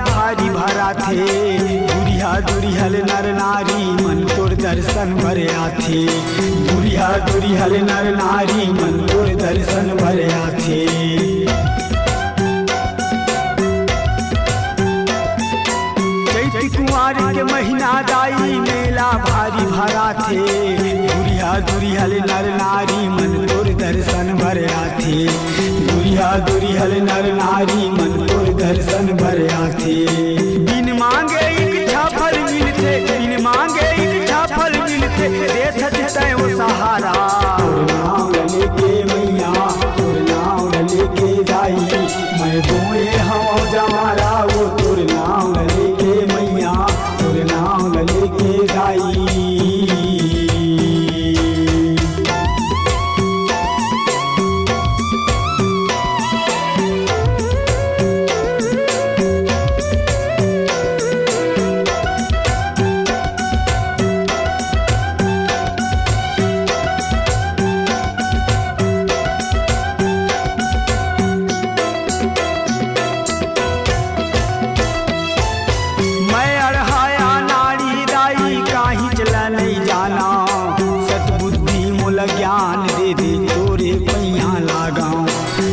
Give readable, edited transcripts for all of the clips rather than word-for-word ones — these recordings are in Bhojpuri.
भारी भरा थे दुरिया दुरिहल नर नारी मन तोर दर्शन भरे आथे। दुरिया दुरिहल नर नारी मन तोर दर्शन भरे आथे। चैत कुंवार के महीना दाई मेला भारी भरा थे। दुरिया दुरिहल नर नारी मन तोर दर्शन भरे आथे। दुरिया दुरिहल नर नारी मन तोर दर्शन भरे आथे। बिन मांगे इच्छा फल मिलते, बिन मांगे इच्छा फल मिलते, देत देते वो सहारा। तोर नाम लेके मैया, तोर नाम लेके जाई, मैं बोए हवा जमारा वो तोर नाम लेके मैया, तोर नाम लेके जाई। ज्ञान दे दे तोरे पैया लगाऊं,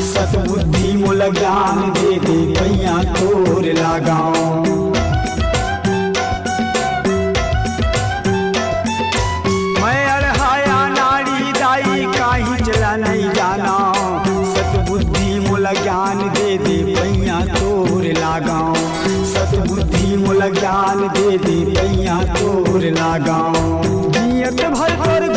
सतबुद्धि मोल ज्ञान दे दे पैया तोर लगाऊं। मैं अड़हाया नारी दाई काहीं चला नहीं जाना, सतबुद्धि मोल ज्ञान दे दे पैया तोर लगाऊं। सतबुद्धि मोल ज्ञान दे दे पैया तोर लगाऊं। नियत भर